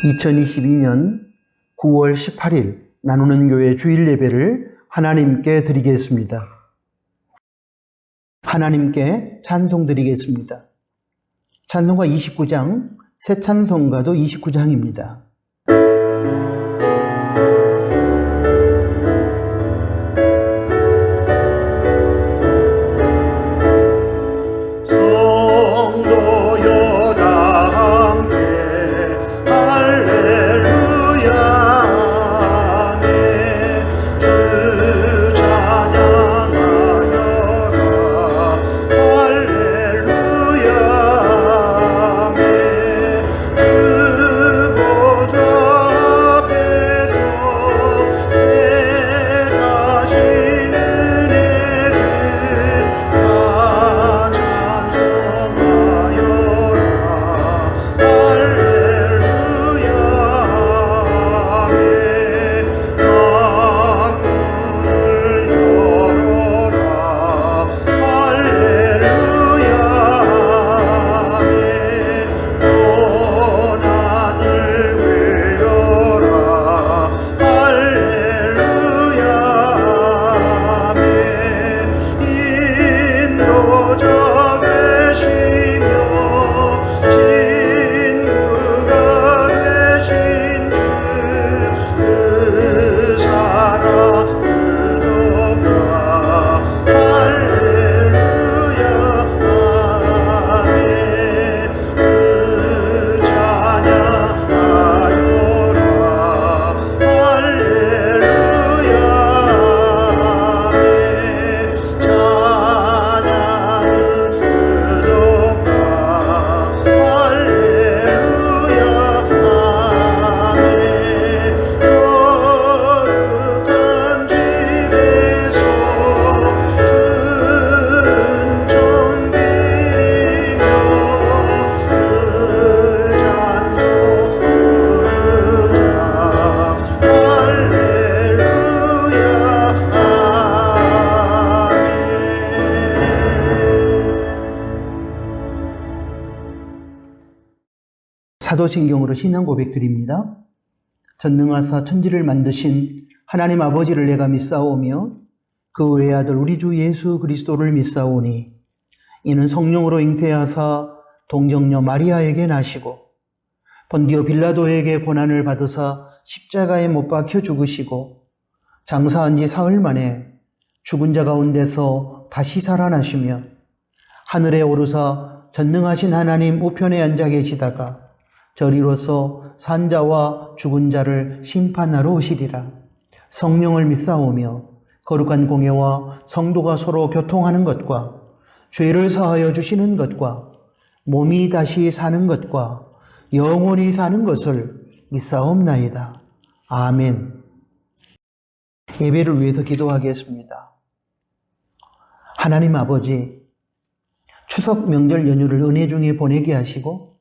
2022년 9월 18일 나누는 교회 주일 예배를 하나님께 드리겠습니다. 하나님께 찬송 드리겠습니다. 찬송가 29장, 새 찬송가도 29장입니다. 사도신경으로 신앙 고백드립니다. 전능하사 천지를 만드신 하나님 아버지를 내가 믿사오며 그 외아들 우리 주 예수 그리스도를 믿사오니 이는 성령으로 잉태하사 동정녀 마리아에게 나시고 본디오 빌라도에게 고난을 받으사 십자가에 못 박혀 죽으시고 장사한 지 사흘 만에 죽은 자 가운데서 다시 살아나시며 하늘에 오르사 전능하신 하나님 우편에 앉아 계시다가 저리로서 산자와 죽은 자를 심판하러 오시리라. 성령을 믿사오며 거룩한 공예와 성도가 서로 교통하는 것과 죄를 사하여 주시는 것과 몸이 다시 사는 것과 영원히 사는 것을 믿사옵나이다. 아멘. 예배를 위해서 기도하겠습니다. 하나님 아버지, 추석 명절 연휴를 은혜 중에 보내게 하시고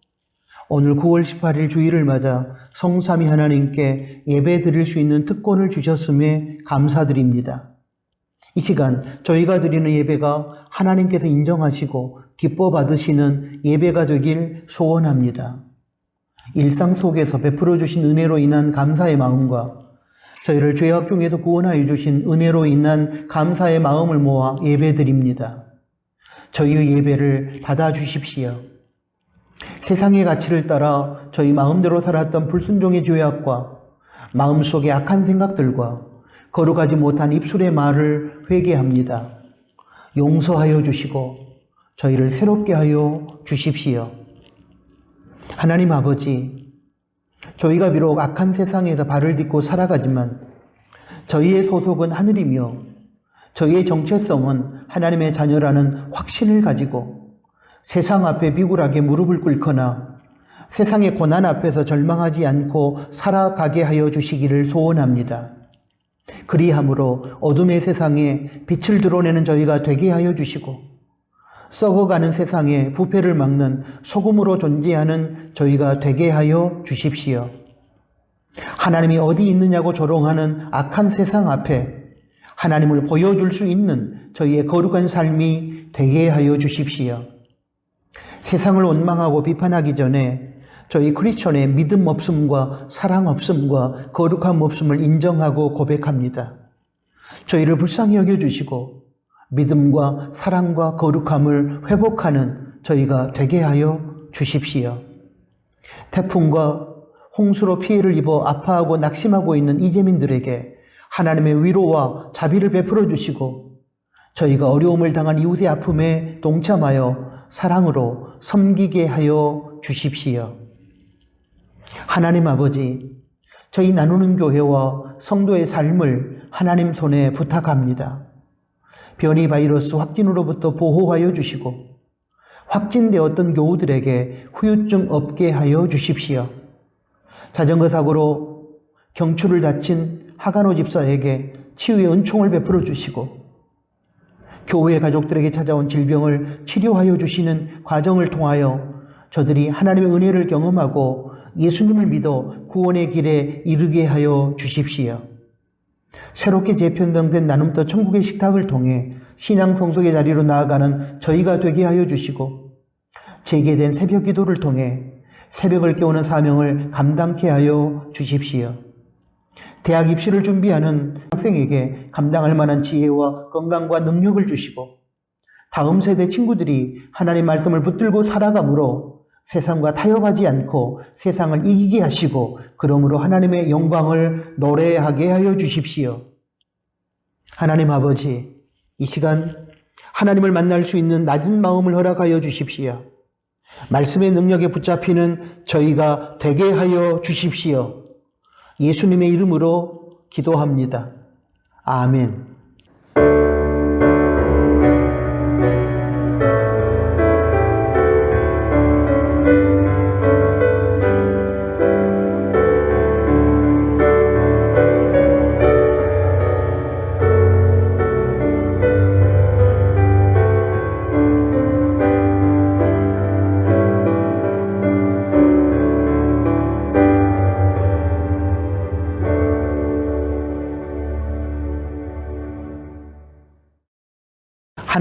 오늘 9월 18일 주일을 맞아 성삼위 하나님께 예배 드릴 수 있는 특권을 주셨음에 감사드립니다. 이 시간 저희가 드리는 예배가 하나님께서 인정하시고 기뻐 받으시는 예배가 되길 소원합니다. 일상 속에서 베풀어 주신 은혜로 인한 감사의 마음과 저희를 죄악 중에서 구원하여 주신 은혜로 인한 감사의 마음을 모아 예배 드립니다. 저희의 예배를 받아주십시오. 세상의 가치를 따라 저희 마음대로 살았던 불순종의 죄악과 마음속의 악한 생각들과 거룩하지 못한 입술의 말을 회개합니다. 용서하여 주시고 저희를 새롭게 하여 주십시오. 하나님 아버지, 저희가 비록 악한 세상에서 발을 딛고 살아가지만 저희의 소속은 하늘이며 저희의 정체성은 하나님의 자녀라는 확신을 가지고 세상 앞에 비굴하게 무릎을 꿇거나 세상의 고난 앞에서 절망하지 않고 살아가게 하여 주시기를 소원합니다. 그리함으로 어둠의 세상에 빛을 드러내는 저희가 되게 하여 주시고 썩어가는 세상에 부패를 막는 소금으로 존재하는 저희가 되게 하여 주십시오. 하나님이 어디 있느냐고 조롱하는 악한 세상 앞에 하나님을 보여줄 수 있는 저희의 거룩한 삶이 되게 하여 주십시오. 세상을 원망하고 비판하기 전에 저희 크리스천의 믿음 없음과 사랑 없음과 거룩함 없음을 인정하고 고백합니다. 저희를 불쌍히 여겨주시고 믿음과 사랑과 거룩함을 회복하는 저희가 되게 하여 주십시오. 태풍과 홍수로 피해를 입어 아파하고 낙심하고 있는 이재민들에게 하나님의 위로와 자비를 베풀어 주시고 저희가 어려움을 당한 이웃의 아픔에 동참하여 사랑으로 섬기게 하여 주십시오. 하나님 아버지, 저희 나누는 교회와 성도의 삶을 하나님 손에 부탁합니다. 변이 바이러스 확진으로부터 보호하여 주시고 확진되었던 교우들에게 후유증 없게 하여 주십시오. 자전거 사고로 경추를 다친 하간호 집사에게 치유의 은총을 베풀어 주시고 교회 가족들에게 찾아온 질병을 치료하여 주시는 과정을 통하여 저들이 하나님의 은혜를 경험하고 예수님을 믿어 구원의 길에 이르게 하여 주십시오. 새롭게 재편성된 나눔터 천국의 식탁을 통해 신앙 성숙의 자리로 나아가는 저희가 되게 하여 주시고 재개된 새벽 기도를 통해 새벽을 깨우는 사명을 감당케 하여 주십시오. 대학 입시를 준비하는 학생에게 감당할 만한 지혜와 건강과 능력을 주시고 다음 세대 친구들이 하나님 말씀을 붙들고 살아가므로 세상과 타협하지 않고 세상을 이기게 하시고 그러므로 하나님의 영광을 노래하게 하여 주십시오. 하나님 아버지, 이 시간 하나님을 만날 수 있는 낮은 마음을 허락하여 주십시오. 말씀의 능력에 붙잡히는 저희가 되게 하여 주십시오. 예수님의 이름으로 기도합니다. 아멘.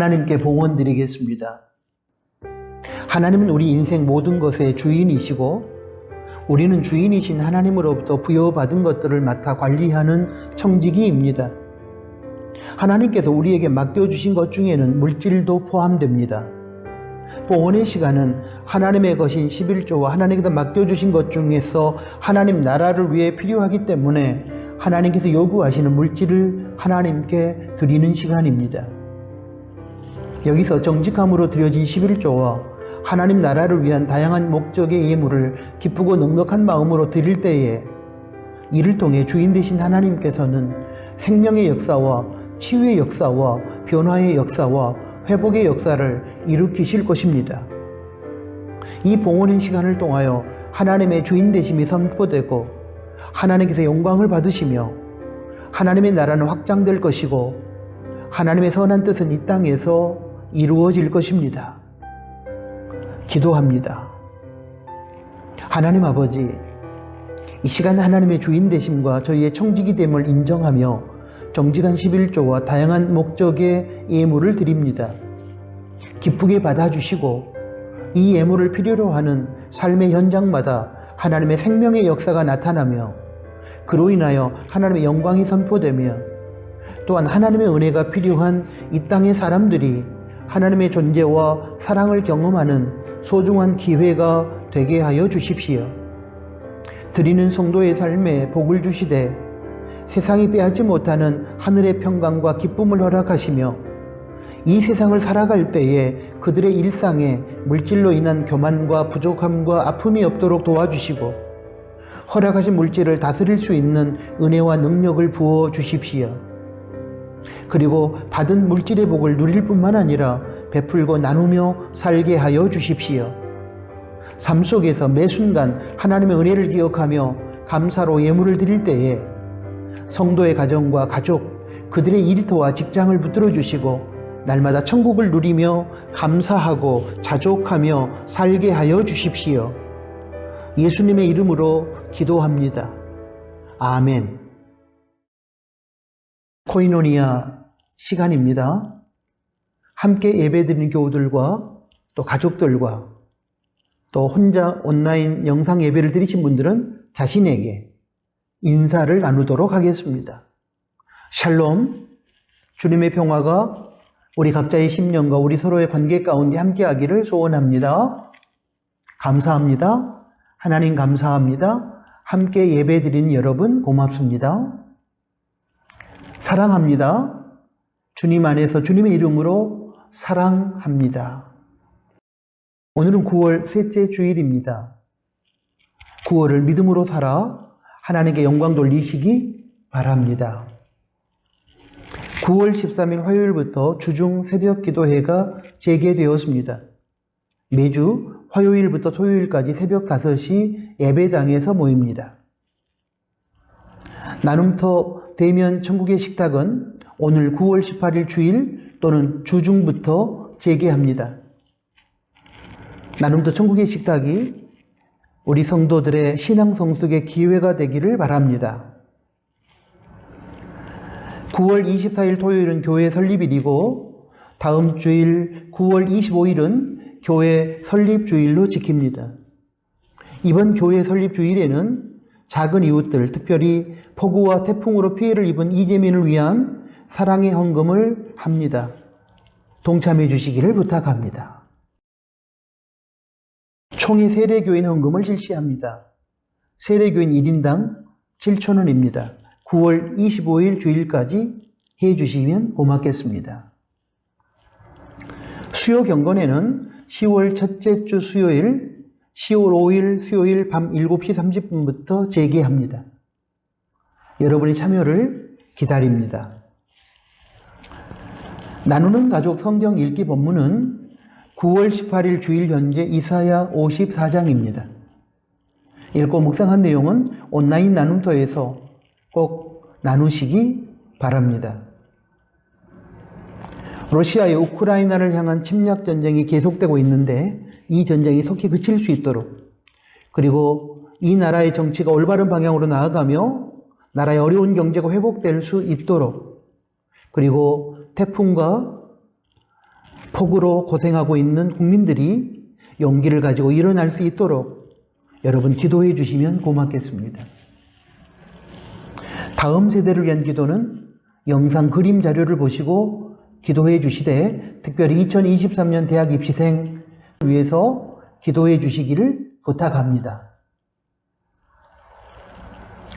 하나님께 봉헌 드리겠습니다. 하나님은 우리 인생 모든 것의 주인이시고 우리는 주인이신 하나님으로부터 부여받은 것들을 맡아 관리하는 청지기입니다. 하나님께서 우리에게 맡겨주신 것 중에는 물질도 포함됩니다. 봉헌의 시간은 하나님의 것인 11조와 하나님께서 맡겨주신 것 중에서 하나님 나라를 위해 필요하기 때문에 하나님께서 요구하시는 물질을 하나님께 드리는 시간입니다. 여기서 정직함으로 드려진 11조와 하나님 나라를 위한 다양한 목적의 예물을 기쁘고 넉넉한 마음으로 드릴 때에 이를 통해 주인 되신 하나님께서는 생명의 역사와 치유의 역사와 변화의 역사와 회복의 역사를 일으키실 것입니다. 이 봉헌의 시간을 통하여 하나님의 주인 되심이 선포되고 하나님께서 영광을 받으시며 하나님의 나라는 확장될 것이고 하나님의 선한 뜻은 이 땅에서 이루어질 것입니다. 기도합니다. 하나님 아버지, 이 시간 하나님의 주인 되심과 저희의 청지기 됨을 인정하며 정직한 11조와 다양한 목적의 예물을 드립니다. 기쁘게 받아주시고 이 예물을 필요로 하는 삶의 현장마다 하나님의 생명의 역사가 나타나며 그로 인하여 하나님의 영광이 선포되며 또한 하나님의 은혜가 필요한 이 땅의 사람들이 하나님의 존재와 사랑을 경험하는 소중한 기회가 되게 하여 주십시오. 드리는 성도의 삶에 복을 주시되 세상이 빼앗지 못하는 하늘의 평강과 기쁨을 허락하시며 이 세상을 살아갈 때에 그들의 일상에 물질로 인한 교만과 부족함과 아픔이 없도록 도와주시고 허락하신 물질을 다스릴 수 있는 은혜와 능력을 부어 주십시오. 그리고 받은 물질의 복을 누릴 뿐만 아니라 베풀고 나누며 살게 하여 주십시오. 삶 속에서 매 순간 하나님의 은혜를 기억하며 감사로 예물을 드릴 때에 성도의 가정과 가족, 그들의 일터와 직장을 붙들어 주시고 날마다 천국을 누리며 감사하고 자족하며 살게 하여 주십시오. 예수님의 이름으로 기도합니다. 아멘. 코이노니아 시간입니다. 함께 예배드리는 교우들과 또 가족들과 또 혼자 온라인 영상 예배를 드리신 분들은 자신에게 인사를 나누도록 하겠습니다. 샬롬, 주님의 평화가 우리 각자의 심령과 우리 서로의 관계 가운데 함께하기를 소원합니다. 감사합니다. 하나님 감사합니다. 함께 예배드리는 여러분 고맙습니다. 사랑합니다. 주님 안에서 주님의 이름으로 사랑합니다. 오늘은 9월 셋째 주일입니다. 9월을 믿음으로 살아 하나님께 영광 돌리시기 바랍니다. 9월 13일 화요일부터 주중 새벽 기도회가 재개되었습니다. 매주 화요일부터 토요일까지 새벽 5시 예배당에서 모입니다. 나눔터 대면 천국의 식탁은 오늘 9월 18일 주일 또는 주중부터 재개합니다. 나눔터 천국의 식탁이 우리 성도들의 신앙 성숙의 기회가 되기를 바랍니다. 9월 24일 토요일은 교회 설립일이고 다음 주일 9월 25일은 교회 설립주일로 지킵니다. 이번 교회 설립주일에는 작은 이웃들, 특별히 폭우와 태풍으로 피해를 입은 이재민을 위한 사랑의 헌금을 합니다. 동참해 주시기를 부탁합니다. 총회 세례교인 헌금을 실시합니다. 세례교인 1인당 7,000원입니다. 9월 25일 주일까지 해주시면 고맙겠습니다. 수요 경건회는 10월 첫째 주 수요일, 10월 5일 수요일 밤 7시 30분부터 재개합니다. 여러분의 참여를 기다립니다. 나누는 가족 성경 읽기 본문은 9월 18일 주일 현재 이사야 54장입니다. 읽고 묵상한 내용은 온라인 나눔터에서 꼭 나누시기 바랍니다. 러시아의 우크라이나를 향한 침략 전쟁이 계속되고 있는데 이 전쟁이 속히 그칠 수 있도록, 그리고 이 나라의 정치가 올바른 방향으로 나아가며 나라의 어려운 경제가 회복될 수 있도록, 그리고 태풍과 폭우로 고생하고 있는 국민들이 용기를 가지고 일어날 수 있도록 여러분 기도해 주시면 고맙겠습니다. 다음 세대를 위한 기도는 영상 그림 자료를 보시고 기도해 주시되, 특별히 2023년 대학 입시생 위해서 기도해 주시기를 부탁합니다.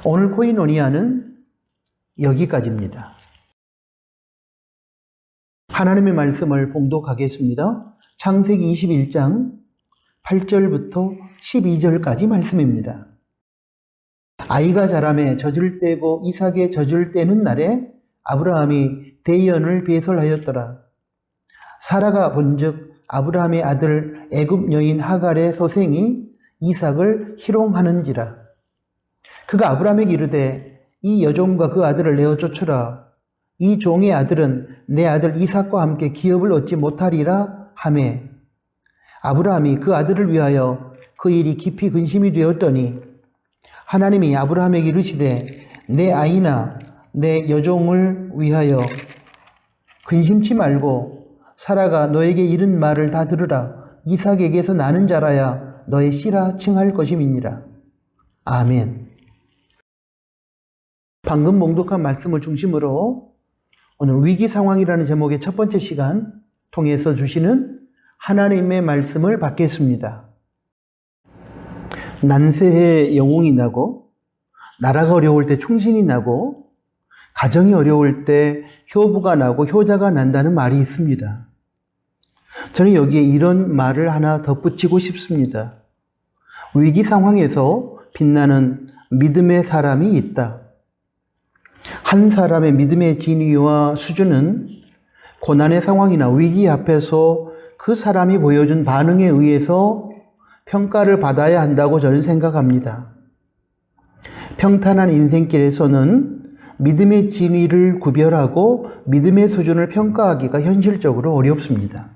오늘 코이노니아는 여기까지입니다. 하나님의 말씀을 봉독하겠습니다. 창세기 21장 8절부터 12절까지 말씀입니다. 아이가 자라매 젖을 떼고 이삭의 젖을 떼는 날에 아브라함이 대연을 배설하였더라. 사라가 본즉 아브라함의 아들 애굽 여인 하갈의 소생이 이삭을 희롱하는지라. 그가 아브라함에게 이르되 이 여종과 그 아들을 내어 쫓으라. 이 종의 아들은 내 아들 이삭과 함께 기업을 얻지 못하리라 하매, 아브라함이 그 아들을 위하여 그 일이 깊이 근심이 되었더니 하나님이 아브라함에게 이르시되 내 아이나 내 여종을 위하여 근심치 말고 사라가 너에게 이른 말을 다 들으라. 이삭에게서 나는 자라야 너의 씨라 칭할 것임이니라. 아멘. 방금 봉독한 말씀을 중심으로 오늘 위기 상황이라는 제목의 첫 번째 시간 통해서 주시는 하나님의 말씀을 받겠습니다. 난세에 영웅이 나고, 나라가 어려울 때 충신이 나고, 가정이 어려울 때 효부가 나고 효자가 난다는 말이 있습니다. 저는 여기에 이런 말을 하나 덧붙이고 싶습니다. 위기 상황에서 빛나는 믿음의 사람이 있다. 한 사람의 믿음의 진위와 수준은 고난의 상황이나 위기 앞에서 그 사람이 보여준 반응에 의해서 평가를 받아야 한다고 저는 생각합니다. 평탄한 인생길에서는 믿음의 진위를 구별하고 믿음의 수준을 평가하기가 현실적으로 어렵습니다.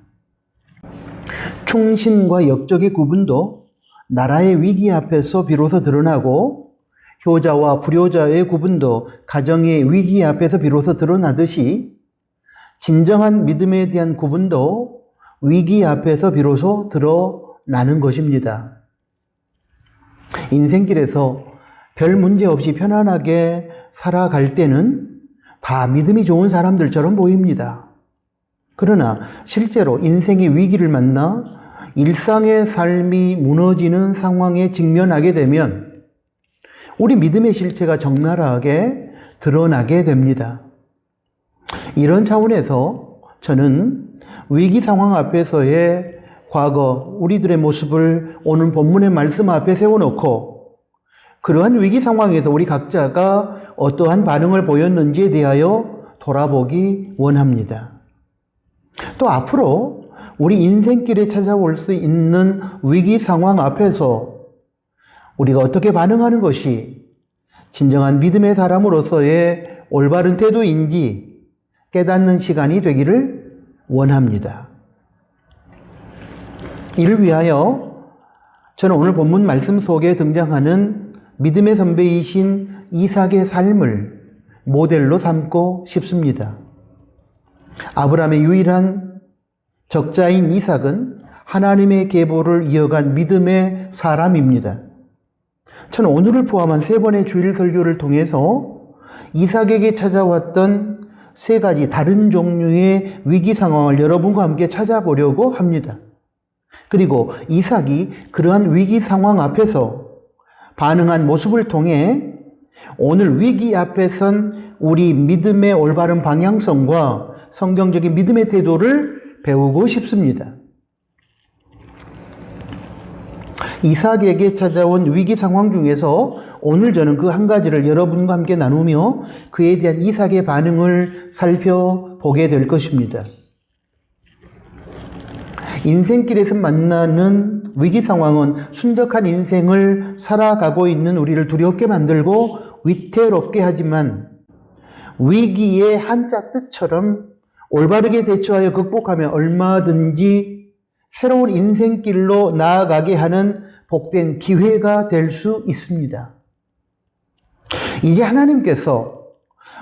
충신과 역적의 구분도 나라의 위기 앞에서 비로소 드러나고, 효자와 불효자의 구분도 가정의 위기 앞에서 비로소 드러나듯이, 진정한 믿음에 대한 구분도 위기 앞에서 비로소 나는 것입니다. 인생길에서 별 문제 없이 편안하게 살아갈 때는 다 믿음이 좋은 사람들처럼 보입니다. 그러나 실제로 인생의 위기를 만나 일상의 삶이 무너지는 상황에 직면하게 되면 우리 믿음의 실체가 적나라하게 드러나게 됩니다. 이런 차원에서 저는 위기 상황 앞에서의 과거, 우리들의 모습을 오늘 본문의 말씀 앞에 세워놓고 그러한 위기 상황에서 우리 각자가 어떠한 반응을 보였는지에 대하여 돌아보기 원합니다. 또 앞으로 우리 인생길에 찾아올 수 있는 위기 상황 앞에서 우리가 어떻게 반응하는 것이 진정한 믿음의 사람으로서의 올바른 태도인지 깨닫는 시간이 되기를 원합니다. 이를 위하여 저는 오늘 본문 말씀 속에 등장하는 믿음의 선배이신 이삭의 삶을 모델로 삼고 싶습니다. 아브라함의 유일한 적자인 이삭은 하나님의 계보를 이어간 믿음의 사람입니다. 저는 오늘을 포함한 3번의 주일 설교를 통해서 이삭에게 찾아왔던 3가지 다른 종류의 위기 상황을 여러분과 함께 찾아보려고 합니다. 그리고 이삭이 그러한 위기 상황 앞에서 반응한 모습을 통해 오늘 위기 앞에 선 우리 믿음의 올바른 방향성과 성경적인 믿음의 태도를 배우고 싶습니다. 이삭에게 찾아온 위기 상황 중에서 오늘 저는 그 한 가지를 여러분과 함께 나누며 그에 대한 이삭의 반응을 살펴보게 될 것입니다. 인생길에서 만나는 위기 상황은 순적한 인생을 살아가고 있는 우리를 두렵게 만들고 위태롭게 하지만 위기의 한자 뜻처럼 올바르게 대처하여 극복하며 얼마든지 새로운 인생길로 나아가게 하는 복된 기회가 될 수 있습니다. 이제 하나님께서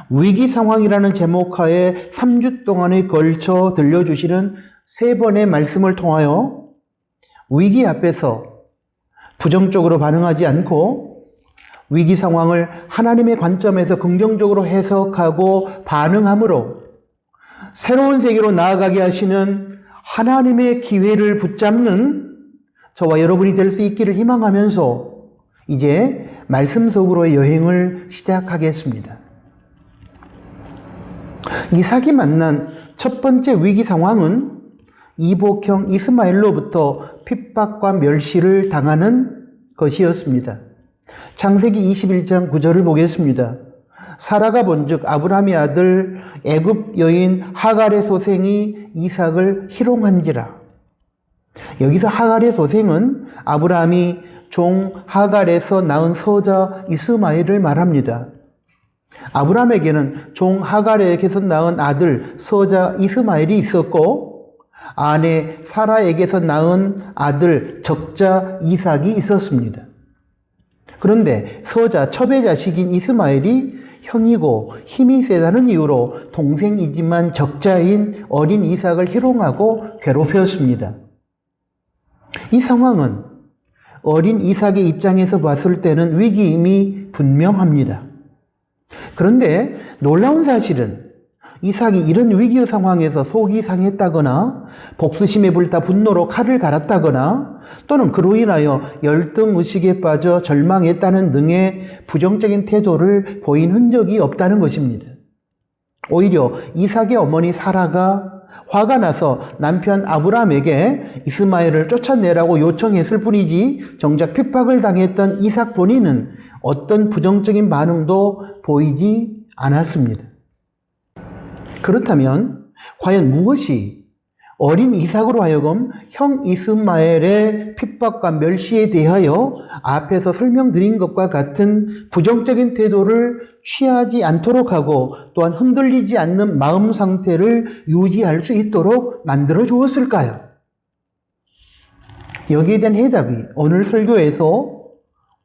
위기 상황이라는 제목하에 3주 동안에 걸쳐 들려주시는 3번의 말씀을 통하여 위기 앞에서 부정적으로 반응하지 않고 위기 상황을 하나님의 관점에서 긍정적으로 해석하고 반응함으로 새로운 세계로 나아가게 하시는 하나님의 기회를 붙잡는 저와 여러분이 될 수 있기를 희망하면서 이제 말씀 속으로의 여행을 시작하겠습니다. 이삭이 만난 첫 번째 위기 상황은 이복형 이스마엘로부터 핍박과 멸시를 당하는 것이었습니다. 창세기 21장 9절을 보겠습니다. 사라가 본즉 아브라함의 아들 애굽 여인 하갈의 소생이 이삭을 희롱한지라. 여기서 하갈의 소생은 아브라함이 종 하갈에서 낳은 서자 이스마엘을 말합니다. 아브라함에게는 종 하갈에게서 낳은 아들 서자 이스마엘이 있었고 아내 사라에게서 낳은 아들 적자 이삭이 있었습니다. 그런데 서자 첩의 자식인 이스마엘이 형이고 힘이 세다는 이유로 동생이지만 적자인 어린 이삭을 희롱하고 괴롭혔습니다. 이 상황은 어린 이삭의 입장에서 봤을 때는 위기임이 분명합니다. 그런데 놀라운 사실은 이삭이 이런 위기의 상황에서 속이 상했다거나 복수심에 불타 분노로 칼을 갈았다거나 또는 그로 인하여 열등의식에 빠져 절망했다는 등의 부정적인 태도를 보인 흔적이 없다는 것입니다. 오히려 이삭의 어머니 사라가 화가 나서 남편 아브라함에게 이스마엘을 쫓아내라고 요청했을 뿐이지 정작 핍박을 당했던 이삭 본인은 어떤 부정적인 반응도 보이지 않았습니다. 그렇다면 과연 무엇이 어린 이삭으로 하여금 형 이스마엘의 핍박과 멸시에 대하여 앞에서 설명드린 것과 같은 부정적인 태도를 취하지 않도록 하고 또한 흔들리지 않는 마음 상태를 유지할 수 있도록 만들어 주었을까요? 여기에 대한 해답이 오늘 설교에서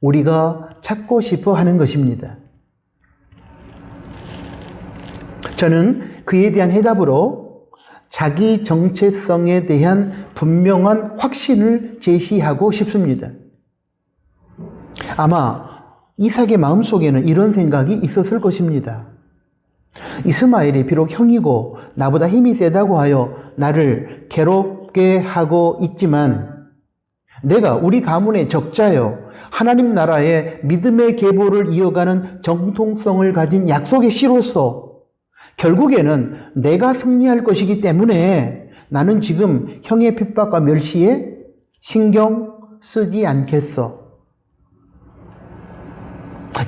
우리가 찾고 싶어 하는 것입니다. 저는 그에 대한 해답으로 자기 정체성에 대한 분명한 확신을 제시하고 싶습니다. 아마 이삭의 마음속에는 이런 생각이 있었을 것입니다. 이스마엘이 비록 형이고 나보다 힘이 세다고 하여 나를 괴롭게 하고 있지만 내가 우리 가문의 적자여 하나님 나라의 믿음의 계보를 이어가는 정통성을 가진 약속의 씨로서 결국에는 내가 승리할 것이기 때문에 나는 지금 형의 핍박과 멸시에 신경 쓰지 않겠어.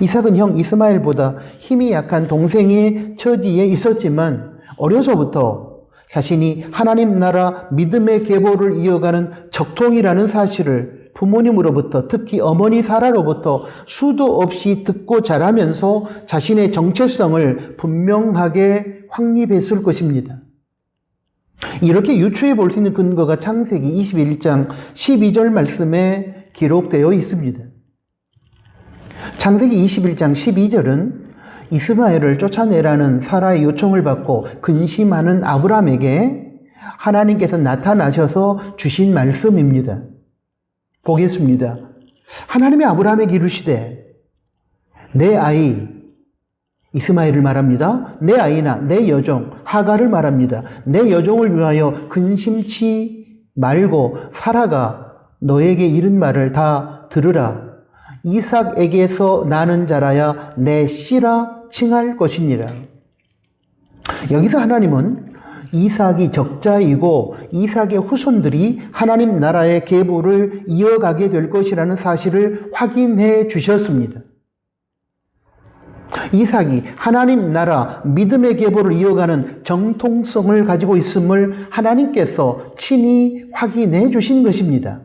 이삭은 형 이스마엘보다 힘이 약한 동생의 처지에 있었지만 어려서부터 자신이 하나님 나라 믿음의 계보를 이어가는 적통이라는 사실을 부모님으로부터, 특히 어머니 사라로부터 수도 없이 듣고 자라면서 자신의 정체성을 분명하게 확립했을 것입니다. 이렇게 유추해 볼 수 있는 근거가 창세기 21장 12절 말씀에 기록되어 있습니다. 창세기 21장 12절은 이스마엘을 쫓아내라는 사라의 요청을 받고 근심하는 아브라함에게 하나님께서 나타나셔서 주신 말씀입니다. 보겠습니다. 하나님이 아브라함에게 이르시되 내 아이 이스마엘을 말합니다. 내 아이나 내 여종 하갈을 말합니다. 내 여종을 위하여 근심치 말고 사라가 너에게 이른 말을 다 들으라. 이삭에게서 나는 자라야 내 씨라 칭할 것이니라. 여기서 하나님은 이삭이 적자이고 이삭의 후손들이 하나님 나라의 계보를 이어가게 될 것이라는 사실을 확인해 주셨습니다. 이삭이 하나님 나라 믿음의 계보를 이어가는 정통성을 가지고 있음을 하나님께서 친히 확인해 주신 것입니다.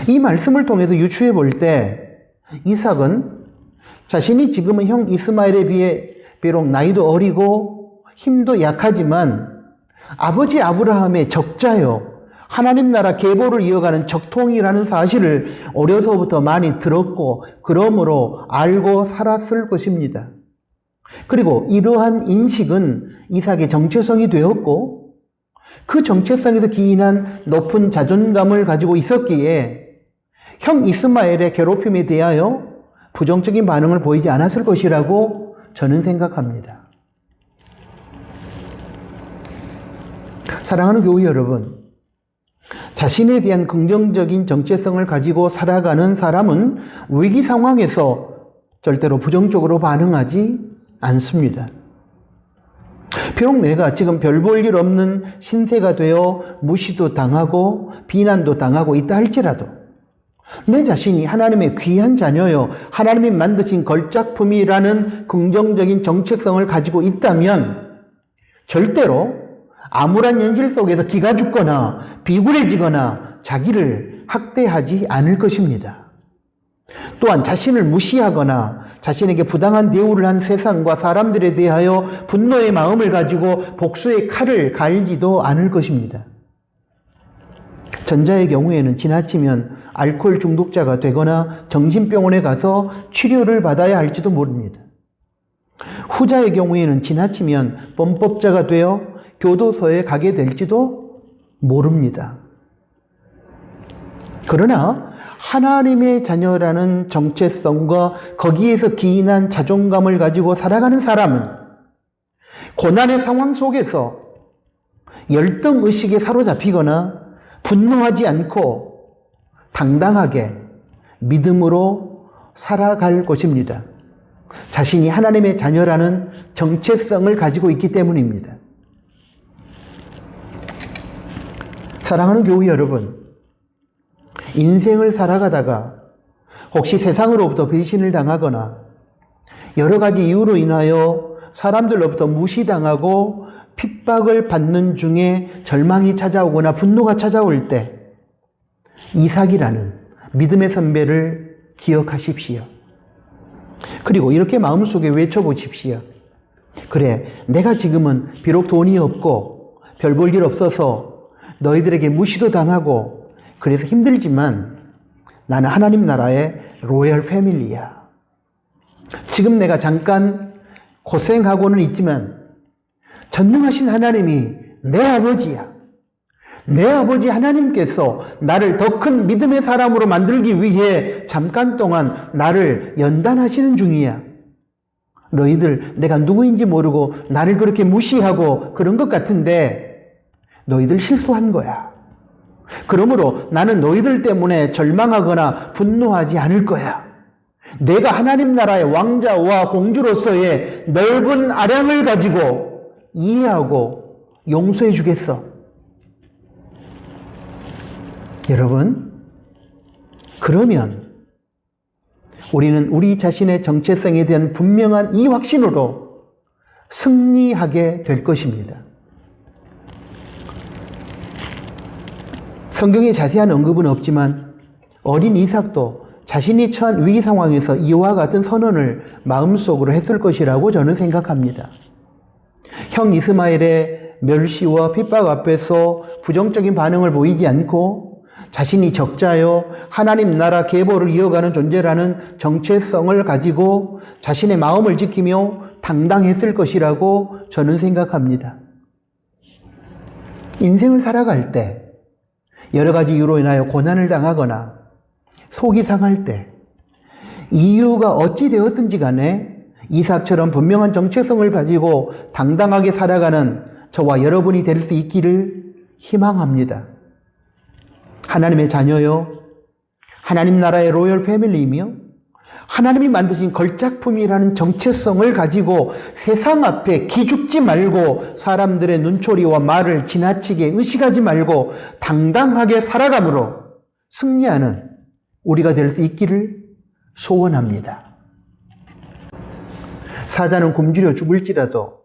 이 말씀을 통해서 유추해 볼 때 이삭은 자신이 지금은 형 이스마엘에 비해 비록 나이도 어리고 힘도 약하지만 아버지 아브라함의 적자요 하나님 나라 계보를 이어가는 적통이라는 사실을 어려서부터 많이 들었고 그러므로 알고 살았을 것입니다. 그리고 이러한 인식은 이삭의 정체성이 되었고 그 정체성에서 기인한 높은 자존감을 가지고 있었기에 형 이스마엘의 괴롭힘에 대하여 부정적인 반응을 보이지 않았을 것이라고 저는 생각합니다. 사랑하는 교우 여러분, 자신에 대한 긍정적인 정체성을 가지고 살아가는 사람은 위기 상황에서 절대로 부정적으로 반응하지 않습니다. 비록 내가 지금 별 볼 일 없는 신세가 되어 무시도 당하고 비난도 당하고 있다 할지라도 내 자신이 하나님의 귀한 자녀요 하나님이 만드신 걸작품이라는 긍정적인 정체성을 가지고 있다면 절대로 암울한 현실 속에서 기가 죽거나 비굴해지거나 자기를 학대하지 않을 것입니다. 또한 자신을 무시하거나 자신에게 부당한 대우를 한 세상과 사람들에 대하여 분노의 마음을 가지고 복수의 칼을 갈지도 않을 것입니다. 전자의 경우에는 지나치면 알코올 중독자가 되거나 정신병원에 가서 치료를 받아야 할지도 모릅니다. 후자의 경우에는 지나치면 범법자가 되어 교도소에 가게 될지도 모릅니다. 그러나 하나님의 자녀라는 정체성과 거기에서 기인한 자존감을 가지고 살아가는 사람은 고난의 상황 속에서 열등의식에 사로잡히거나 분노하지 않고 당당하게 믿음으로 살아갈 것입니다. 자신이 하나님의 자녀라는 정체성을 가지고 있기 때문입니다. 사랑하는 교우 여러분, 인생을 살아가다가 혹시 세상으로부터 배신을 당하거나 여러 가지 이유로 인하여 사람들로부터 무시당하고 핍박을 받는 중에 절망이 찾아오거나 분노가 찾아올 때 이삭이라는 믿음의 선배를 기억하십시오. 그리고 이렇게 마음속에 외쳐보십시오. 그래, 내가 지금은 비록 돈이 없고 별 볼 일 없어서 너희들에게 무시도 당하고 그래서 힘들지만 나는 하나님 나라의 로열 패밀리야. 지금 내가 잠깐 고생하고는 있지만 전능하신 하나님이 내 아버지야. 내 아버지 하나님께서 나를 더 큰 믿음의 사람으로 만들기 위해 잠깐 동안 나를 연단하시는 중이야. 너희들 내가 누구인지 모르고 나를 그렇게 무시하고 그런 것 같은데 너희들 실수한 거야. 그러므로 나는 너희들 때문에 절망하거나 분노하지 않을 거야. 내가 하나님 나라의 왕자와 공주로서의 넓은 아량을 가지고 이해하고 용서해 주겠어. 여러분, 그러면 우리는 우리 자신의 정체성에 대한 분명한 이 확신으로 승리하게 될 것입니다. 성경에 자세한 언급은 없지만 어린 이삭도 자신이 처한 위기 상황에서 이와 같은 선언을 마음속으로 했을 것이라고 저는 생각합니다. 형 이스마엘의 멸시와 핍박 앞에서 부정적인 반응을 보이지 않고 자신이 적자요 하나님 나라 계보를 이어가는 존재라는 정체성을 가지고 자신의 마음을 지키며 당당했을 것이라고 저는 생각합니다. 인생을 살아갈 때 여러 가지 이유로 인하여 고난을 당하거나 속이 상할 때 이유가 어찌 되었든지 간에 이삭처럼 분명한 정체성을 가지고 당당하게 살아가는 저와 여러분이 될 수 있기를 희망합니다. 하나님의 자녀요, 하나님 나라의 로열 패밀리이며 하나님이 만드신 걸작품이라는 정체성을 가지고 세상 앞에 기죽지 말고 사람들의 눈초리와 말을 지나치게 의식하지 말고 당당하게 살아감으로 승리하는 우리가 될 수 있기를 소원합니다. 사자는 굶주려 죽을지라도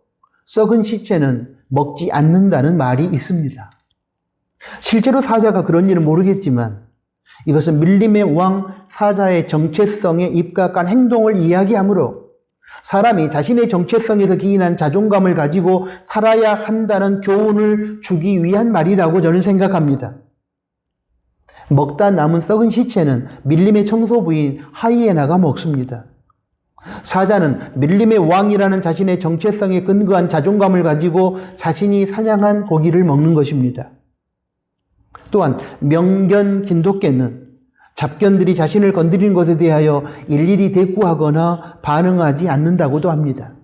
썩은 시체는 먹지 않는다는 말이 있습니다. 실제로 사자가 그런지는 모르겠지만 이것은 밀림의 왕 사자의 정체성에 입각한 행동을 이야기하므로 사람이 자신의 정체성에서 기인한 자존감을 가지고 살아야 한다는 교훈을 주기 위한 말이라고 저는 생각합니다. 먹다 남은 썩은 시체는 밀림의 청소부인 하이에나가 먹습니다. 사자는 밀림의 왕이라는 자신의 정체성에 근거한 자존감을 가지고 자신이 사냥한 고기를 먹는 것입니다. 또한 명견 진돗개는 잡견들이 자신을 건드리는 것에 대하여 일일이 대꾸하거나 반응하지 않는다고도 합니다.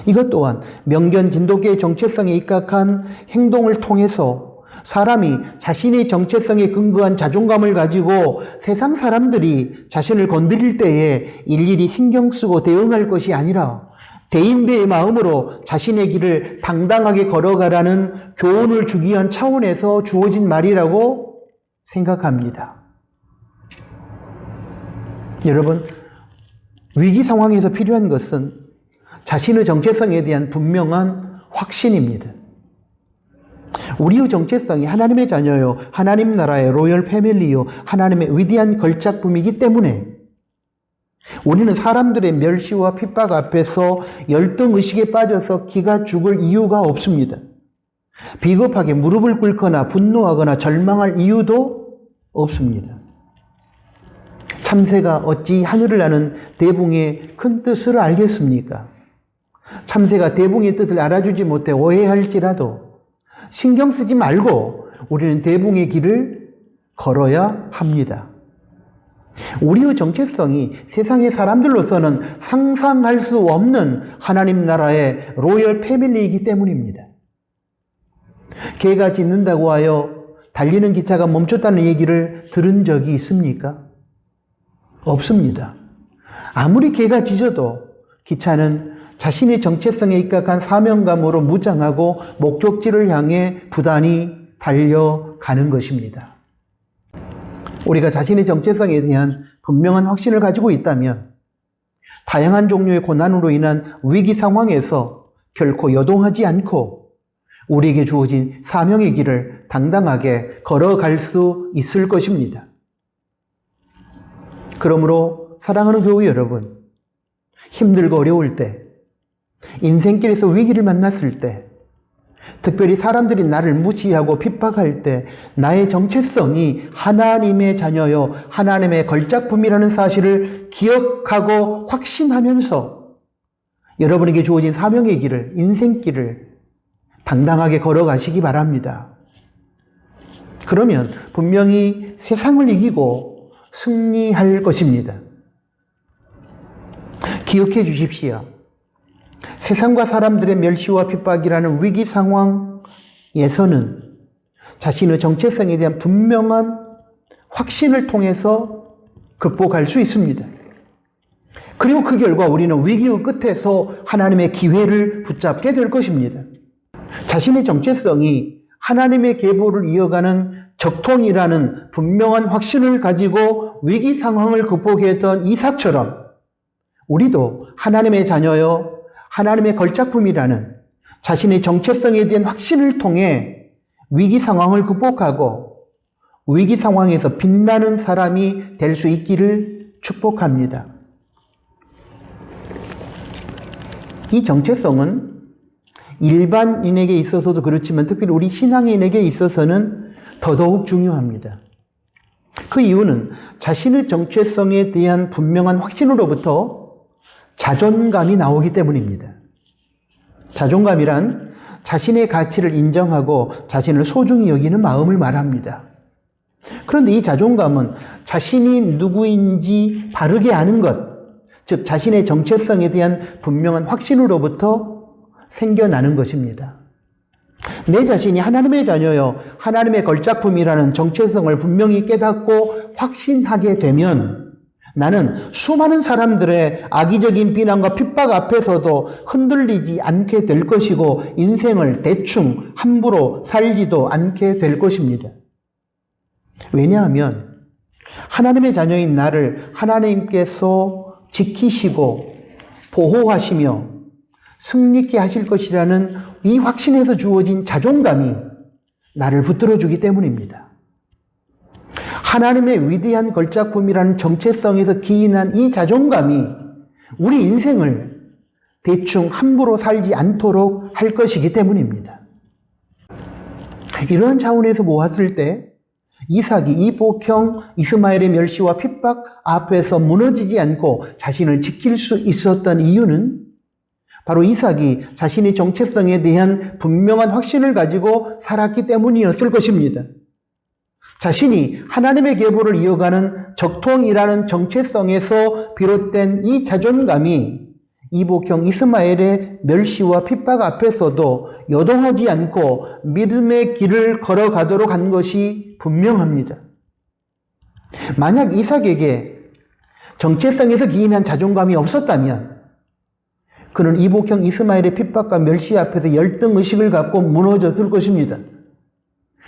이것 또한 명견 진돗개의 정체성에 입각한 행동을 통해서 사람이 자신의 정체성에 근거한 자존감을 가지고 세상 사람들이 자신을 건드릴 때에 일일이 신경 쓰고 대응할 것이 아니라 대인배의 마음으로 자신의 길을 당당하게 걸어가라는 교훈을 주기 위한 차원에서 주어진 말이라고 생각합니다. 여러분, 위기 상황에서 필요한 것은 자신의 정체성에 대한 분명한 확신입니다. 우리의 정체성이 하나님의 자녀요, 하나님 나라의 로열 패밀리요, 하나님의 위대한 걸작품이기 때문에 우리는 사람들의 멸시와 핍박 앞에서 열등의식에 빠져서 기가 죽을 이유가 없습니다. 비겁하게 무릎을 꿇거나 분노하거나 절망할 이유도 없습니다. 참새가 어찌 하늘을 나는 대붕의 큰 뜻을 알겠습니까? 참새가 대붕의 뜻을 알아주지 못해 오해할지라도 신경 쓰지 말고 우리는 대붕의 길을 걸어야 합니다. 우리의 정체성이 세상의 사람들로서는 상상할 수 없는 하나님 나라의 로열 패밀리이기 때문입니다. 개가 짖는다고 하여 달리는 기차가 멈췄다는 얘기를 들은 적이 있습니까? 없습니다. 아무리 개가 짖어도 기차는 자신의 정체성에 입각한 사명감으로 무장하고 목적지를 향해 부단히 달려가는 것입니다. 우리가 자신의 정체성에 대한 분명한 확신을 가지고 있다면 다양한 종류의 고난으로 인한 위기 상황에서 결코 요동하지 않고 우리에게 주어진 사명의 길을 당당하게 걸어갈 수 있을 것입니다. 그러므로 사랑하는 교우 여러분, 힘들고 어려울 때, 인생길에서 위기를 만났을 때, 특별히 사람들이 나를 무시하고 핍박할 때 나의 정체성이 하나님의 자녀요, 하나님의 걸작품이라는 사실을 기억하고 확신하면서 여러분에게 주어진 사명의 길을, 인생길을 당당하게 걸어가시기 바랍니다. 그러면 분명히 세상을 이기고 승리할 것입니다. 기억해 주십시오. 세상과 사람들의 멸시와 핍박이라는 위기 상황에서는 자신의 정체성에 대한 분명한 확신을 통해서 극복할 수 있습니다. 그리고 그 결과 우리는 위기의 끝에서 하나님의 기회를 붙잡게 될 것입니다. 자신의 정체성이 하나님의 계보를 이어가는 적통이라는 분명한 확신을 가지고 위기 상황을 극복했던 이삭처럼 우리도 하나님의 자녀여 하나님의 걸작품이라는 자신의 정체성에 대한 확신을 통해 위기 상황을 극복하고 위기 상황에서 빛나는 사람이 될 수 있기를 축복합니다. 이 정체성은 일반인에게 있어서도 그렇지만 특별히 우리 신앙인에게 있어서는 더더욱 중요합니다. 그 이유는 자신의 정체성에 대한 분명한 확신으로부터 자존감이 나오기 때문입니다. 자존감이란 자신의 가치를 인정하고 자신을 소중히 여기는 마음을 말합니다. 그런데 이 자존감은 자신이 누구인지 바르게 아는 것, 즉 자신의 정체성에 대한 분명한 확신으로부터 생겨나는 것입니다. 내 자신이 하나님의 자녀여 하나님의 걸작품이라는 정체성을 분명히 깨닫고 확신하게 되면 나는 수많은 사람들의 악의적인 비난과 핍박 앞에서도 흔들리지 않게 될 것이고 인생을 대충 함부로 살지도 않게 될 것입니다. 왜냐하면 하나님의 자녀인 나를 하나님께서 지키시고 보호하시며 승리케 하실 것이라는 이 확신에서 주어진 자존감이 나를 붙들어주기 때문입니다. 하나님의 위대한 걸작품이라는 정체성에서 기인한 이 자존감이 우리 인생을 대충 함부로 살지 않도록 할 것이기 때문입니다. 이러한 차원에서 보았을 때 이삭이 이 복형 이스마엘의 멸시와 핍박 앞에서 무너지지 않고 자신을 지킬 수 있었던 이유는 바로 이삭이 자신의 정체성에 대한 분명한 확신을 가지고 살았기 때문이었을 것입니다. 자신이 하나님의 계보를 이어가는 적통이라는 정체성에서 비롯된 이 자존감이 이복형 이스마엘의 멸시와 핍박 앞에서도 요동하지 않고 믿음의 길을 걸어가도록 한 것이 분명합니다. 만약 이삭에게 정체성에서 기인한 자존감이 없었다면 그는 이복형 이스마엘의 핍박과 멸시 앞에서 열등의식을 갖고 무너졌을 것입니다.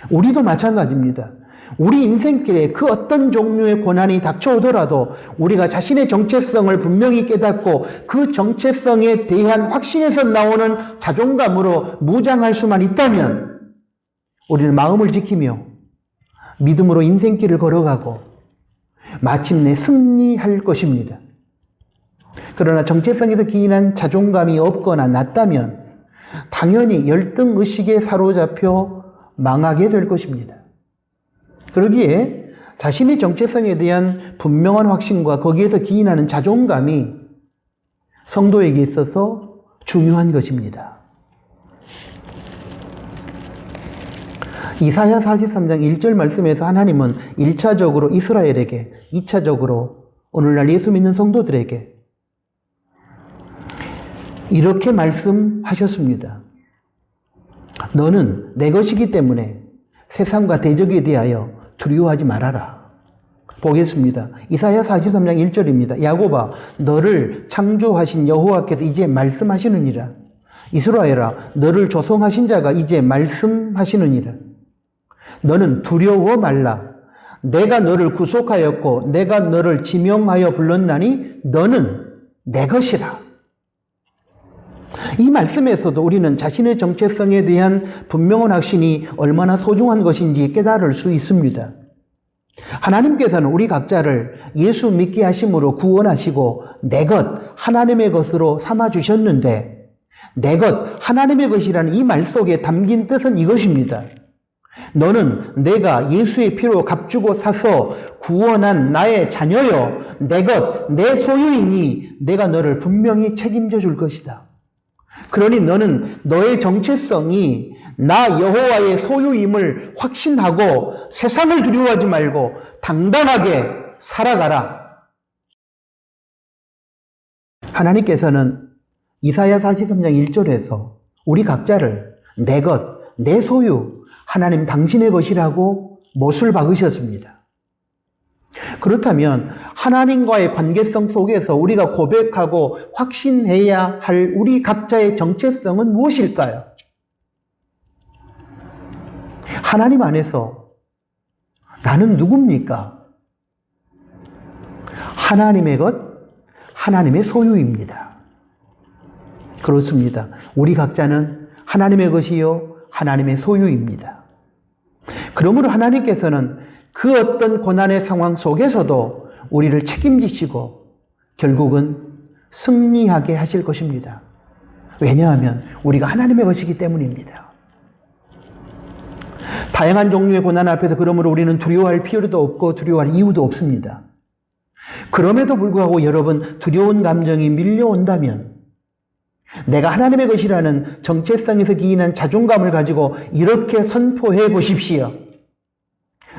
우리도 마찬가지입니다. 우리 인생길에 그 어떤 종류의 고난이 닥쳐오더라도 우리가 자신의 정체성을 분명히 깨닫고 그 정체성에 대한 확신에서 나오는 자존감으로 무장할 수만 있다면 우리는 마음을 지키며 믿음으로 인생길을 걸어가고 마침내 승리할 것입니다. 그러나 정체성에서 기인한 자존감이 없거나 낮다면 당연히 열등의식에 사로잡혀 망하게 될 것입니다. 그러기에 자신의 정체성에 대한 분명한 확신과 거기에서 기인하는 자존감이 성도에게 있어서 중요한 것입니다. 이사야 43장 1절 말씀에서 하나님은 1차적으로 이스라엘에게, 2차적으로 오늘날 예수 믿는 성도들에게 이렇게 말씀하셨습니다. 너는 내 것이기 때문에 세상과 대적에 대하여 두려워하지 말아라. 보겠습니다. 이사야 43장 1절입니다. 야곱아, 너를 창조하신 여호와께서 이제 말씀하시느니라. 이스라엘아, 너를 조성하신 자가 이제 말씀하시느니라. 너는 두려워 말라. 내가 너를 구속하였고 내가 너를 지명하여 불렀나니 너는 내 것이라. 이 말씀에서도 우리는 자신의 정체성에 대한 분명한 확신이 얼마나 소중한 것인지 깨달을 수 있습니다. 하나님께서는 우리 각자를 예수 믿게 하심으로 구원하시고 내 것, 하나님의 것으로 삼아주셨는데 내 것, 하나님의 것이라는 이 말 속에 담긴 뜻은 이것입니다. 너는 내가 예수의 피로 값주고 사서 구원한 나의 자녀여, 내 것, 내 소유이니 내가 너를 분명히 책임져 줄 것이다. 그러니 너는 너의 정체성이 나 여호와의 소유임을 확신하고 세상을 두려워하지 말고 당당하게 살아가라. 하나님께서는 이사야 43장 1절에서 우리 각자를 내 것, 내 소유, 하나님 당신의 것이라고 못을 박으셨습니다. 그렇다면 하나님과의 관계성 속에서 우리가 고백하고 확신해야 할 우리 각자의 정체성은 무엇일까요? 하나님 안에서 나는 누굽니까? 하나님의 것, 하나님의 소유입니다. 그렇습니다. 우리 각자는 하나님의 것이요, 하나님의 소유입니다. 그러므로 하나님께서는 그 어떤 고난의 상황 속에서도 우리를 책임지시고 결국은 승리하게 하실 것입니다. 왜냐하면 우리가 하나님의 것이기 때문입니다. 다양한 종류의 고난 앞에서 그러므로 우리는 두려워할 필요도 없고 두려워할 이유도 없습니다. 그럼에도 불구하고 여러분, 두려운 감정이 밀려온다면 내가 하나님의 것이라는 정체성에서 기인한 자존감을 가지고 이렇게 선포해 보십시오.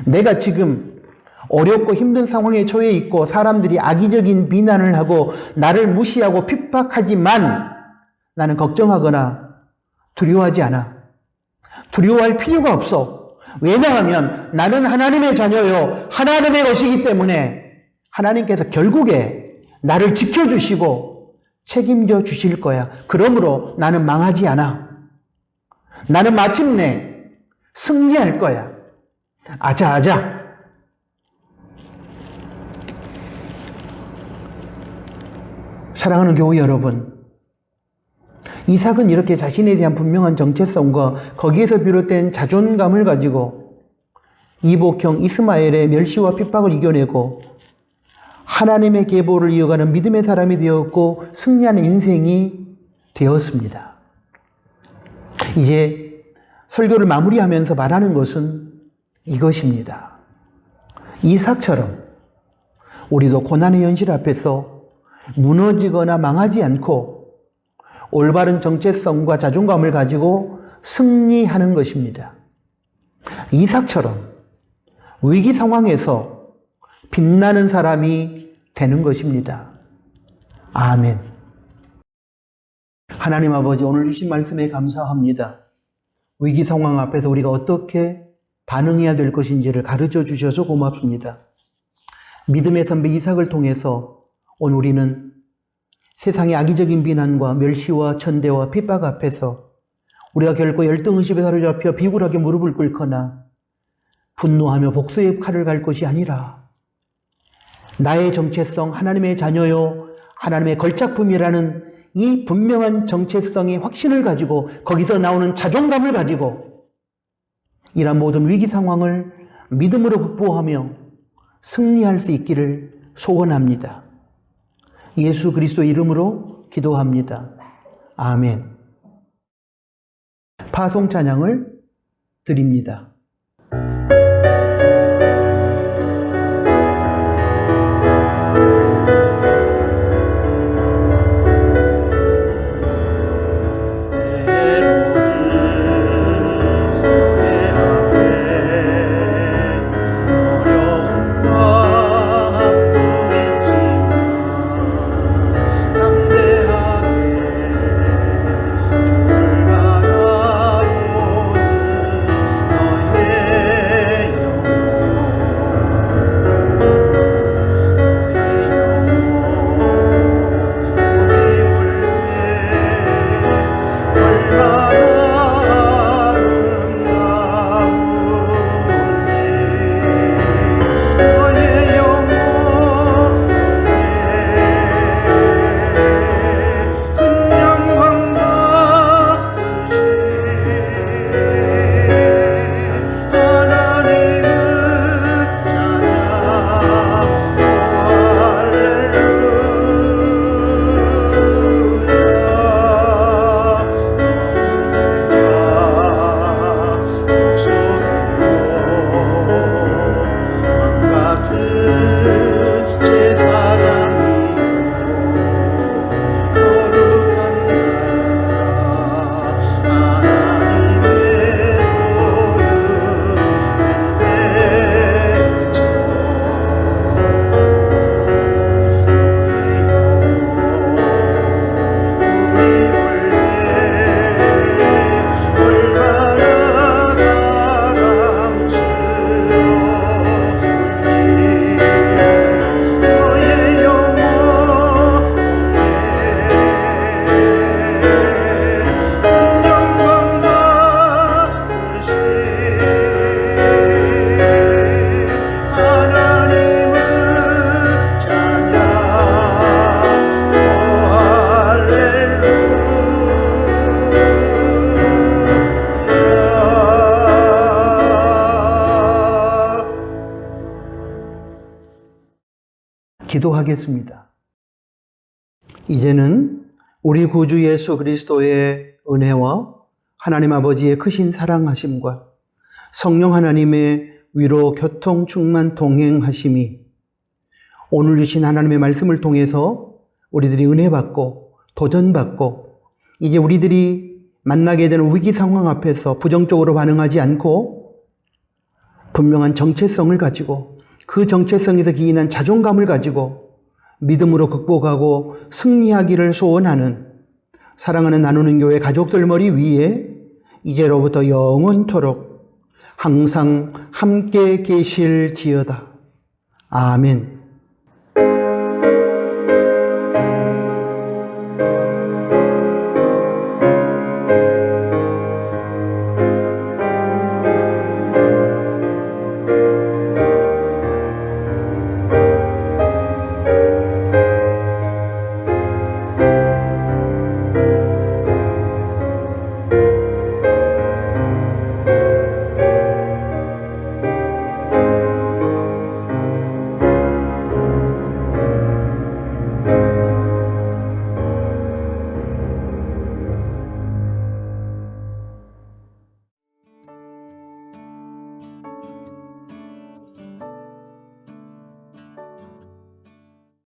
내가 지금 어렵고 힘든 상황에 처해 있고 사람들이 악의적인 비난을 하고 나를 무시하고 핍박하지만 나는 걱정하거나 두려워하지 않아. 두려워할 필요가 없어. 왜냐하면 나는 하나님의 자녀요, 하나님의 것이기 때문에 하나님께서 결국에 나를 지켜주시고 책임져 주실 거야. 그러므로 나는 망하지 않아. 나는 마침내 승리할 거야. 아자아자. 사랑하는 교우 여러분, 이삭은 이렇게 자신에 대한 분명한 정체성과 거기에서 비롯된 자존감을 가지고 이복형 이스마엘의 멸시와 핍박을 이겨내고 하나님의 계보를 이어가는 믿음의 사람이 되었고 승리하는 인생이 되었습니다. 이제 설교를 마무리하면서 말하는 것은 이것입니다. 이삭처럼 우리도 고난의 현실 앞에서 무너지거나 망하지 않고 올바른 정체성과 자존감을 가지고 승리하는 것입니다. 이삭처럼 위기 상황에서 빛나는 사람이 되는 것입니다. 아멘. 하나님 아버지, 오늘 주신 말씀에 감사합니다. 위기 상황 앞에서 우리가 어떻게 반응해야 될 것인지를 가르쳐 주셔서 고맙습니다. 믿음의 선배 이삭을 통해서 오늘 우리는 세상의 악의적인 비난과 멸시와 천대와 핍박 앞에서 우리가 결코 열등의식에 사로잡혀 비굴하게 무릎을 꿇거나 분노하며 복수의 칼을 갈 것이 아니라 나의 정체성, 하나님의 자녀요, 하나님의 걸작품이라는 이 분명한 정체성의 확신을 가지고 거기서 나오는 자존감을 가지고 이런 모든 위기 상황을 믿음으로 극복하며 승리할 수 있기를 소원합니다. 예수 그리스도 이름으로 기도합니다. 아멘. 파송 찬양을 드립니다. 너의 기도하겠습니다. 이제는 우리 구주 예수 그리스도의 은혜와 하나님 아버지의 크신 사랑하심과 성령 하나님의 위로 교통 충만 동행하심이 오늘 주신 하나님의 말씀을 통해서 우리들이 은혜 받고 도전받고 이제 우리들이 만나게 되는 위기 상황 앞에서 부정적으로 반응하지 않고 분명한 정체성을 가지고 그 정체성에서 기인한 자존감을 가지고 믿음으로 극복하고 승리하기를 소원하는 사랑하는 나누는 교회 가족들 머리 위에 이제로부터 영원토록 항상 함께 계실지어다. 아멘.